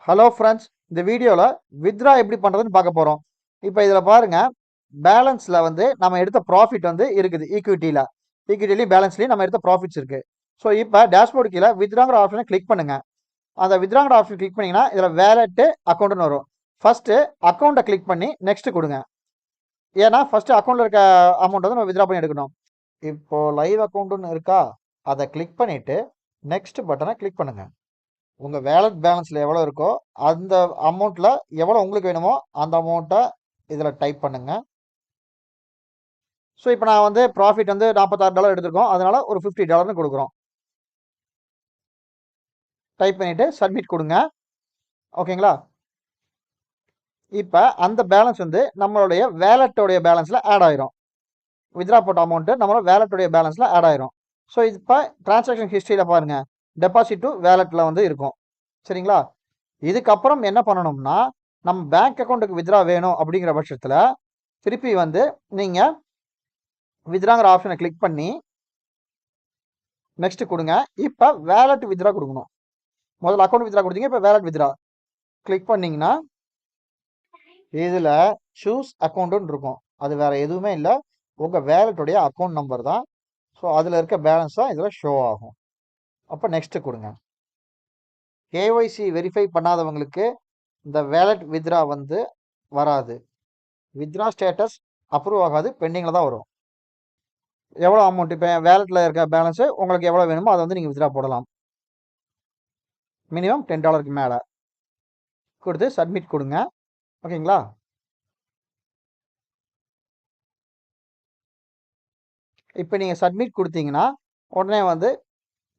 Hello friends, இந்த வீடியோவில் withdraw எப்படி பண்ணுறதுன்னு பார்க்க போகிறோம். இப்போ இதில் பாருங்கள், பேலன்ஸில் வந்து நம்ம எடுத்த ப்ராஃபிட் வந்து இருக்குது. ஈக்விட்டிலையும் பேலன்ஸ்லையும் நம்ம எடுத்த ப்ராஃபிட்ஸ் இருக்குது. ஸோ இப்போ டேஷ்போர்டு கீழே வித்ராங்கிற ஆப்ஷனை கிளிக் பண்ணுங்கள். அந்த வித்ராங்கிற ஆப்ஷன் கிளிக் பண்ணிங்கன்னா இதில் வேலெட்டு அக்கௌண்ட்டுன்னு வரும். ஃபஸ்ட்டு அக்கௌண்ட்டை கிளிக் பண்ணி நெக்ஸ்ட்டு கொடுங்க. ஏன்னா ஃபஸ்ட்டு அக்கௌண்ட்டில் இருக்க அமௌண்ட் வந்து நம்ம வித்ரா பண்ணி எடுக்கணும். இப்போது லைவ் அக்கௌண்ட்டுன்னு இருக்கா, அதை கிளிக் பண்ணிவிட்டு நெக்ஸ்ட் பட்டனை கிளிக் பண்ணுங்கள். உங்கள் வேலட் பேலன்ஸில் எவ்வளோ இருக்கோ அந்த அமௌண்ட்டில் எவ்வளோ உங்களுக்கு வேணுமோ அந்த அமௌண்ட்டை இதில் டைப் பண்ணுங்கள். ஸோ இப்போ நான் வந்து ப்ராஃபிட் வந்து $46 எடுத்திருக்கோம், அதனால் ஒரு $50 கொடுக்குறோம். டைப் பண்ணிவிட்டு சப்மிட் கொடுங்க. ஓகேங்களா? இப்போ அந்த பேலன்ஸ் வந்து நம்மளுடைய வேலட்டோடைய பேலன்ஸில் ஆட் ஆயிரும். வித்ரா போட்ட அமௌண்ட்டு நம்மளோட வேலட்டுடைய பேலன்ஸில் ஆட் ஆயிரும். ஸோ இப்போ டிரான்சாக்ஷன் ஹிஸ்ட்ரியில் பாருங்கள், டெபாசிட் டு வேலட்டில் வந்து இருக்கும். சரிங்களா? இதுக்கப்புறம் என்ன பண்ணணும்னா, நம்ம பேங்க் அக்கௌண்ட்டுக்கு வித்ரா வேணும் அப்படிங்கிற பட்சத்தில் திருப்பி வந்து நீங்கள் வித்ராங்கிற ஆப்ஷனை கிளிக் பண்ணி நெக்ஸ்ட் கொடுங்க. இப்போ வேலட் வித்ரா கொடுக்கணும். முதல்ல அக்கௌண்ட் வித்ரா கொடுத்தீங்க, இப்போ வேலட் வித்ரா கிளிக் பண்ணிங்கன்னா இதில் சூஸ் அக்கௌண்ட்டுன்னு இருக்கும். அது வேறு எதுவுமே இல்லை, உங்கள் வேலட்டுடைய அக்கௌண்ட் நம்பர் தான். ஸோ அதில் இருக்க பேலன்ஸ் தான் இதில் ஷோ ஆகும். அப்போ நெக்ஸ்ட்டு கொடுங்க. கேஒய்சி வெரிஃபை பண்ணாதவங்களுக்கு இந்த வேலட் வித்ரா வந்து வராது. வித்ரா ஸ்டேட்டஸ் அப்ரூவ் ஆகாது, பெண்டிங்கில் தான் வரும். எவ்வளோ அமௌண்ட் இப்போ வேலெட்டில் இருக்க பேலன்ஸு உங்களுக்கு எவ்வளோ வேணுமோ அதை வந்து நீங்கள் வித்ரா போடலாம். மினிமம் $10 மேலே கொடுத்து சப்மிட் கொடுங்க. ஓகேங்களா? இப்போ நீங்கள் சப்மிட் கொடுத்தீங்கன்னா உடனே வந்து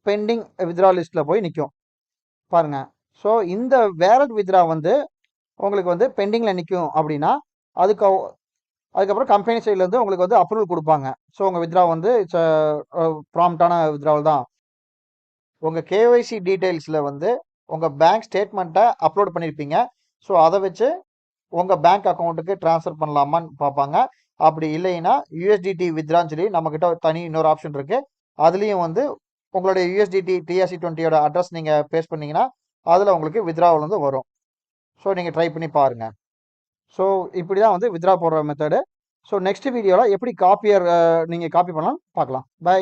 பெண்டிங் வித்ரா லிஸ்ட்டில் போய் நிற்கும் பாருங்கள். ஸோ இந்த வேலட் வித்ரா வந்து உங்களுக்கு வந்து பெண்டிங்கில் நிற்கும் அப்படின்னா அதுக்கப்புறம் கம்பெனி சைட்லேருந்து உங்களுக்கு வந்து அப்ரூவல் கொடுப்பாங்க. ஸோ உங்கள் வித்ரா வந்து இட்ஸ் ப்ராம்ப்டான வித்ராவல் தான். உங்கள் கேஒய்சி டீட்டெயில்ஸில் வந்து உங்கள் பேங்க் ஸ்டேட்மெண்ட்டை அப்லோட் பண்ணியிருப்பீங்க. ஸோ அதை வச்சு உங்கள் பேங்க் அக்கௌண்ட்டுக்கு ட்ரான்ஸ்ஃபர் பண்ணலாமான்னு பார்ப்பாங்க. அப்படி இல்லைன்னா யூஎஸ்டிடி வித்ரான்னு சொல்லி நம்மக்கிட்ட தனி இன்னொரு ஆப்ஷன் இருக்குது. அதுலேயும் வந்து உங்களுடைய யூஎஸ்டிடி TRC20 அட்ரஸ் நீங்கள் பேஸ்ட் பண்ணிங்கன்னா அதில் உங்களுக்கு வித்ராவல் வந்து வரும். ஸோ நீங்கள் ட்ரை பண்ணி பாருங்கள். ஸோ இப்படி தான் வந்து வித்ரா போடுற மெத்தடு. ஸோ நெக்ஸ்ட் வீடியோவில் எப்படி நீங்கள் காப்பி பண்ணலாம்னு பார்க்கலாம். பை.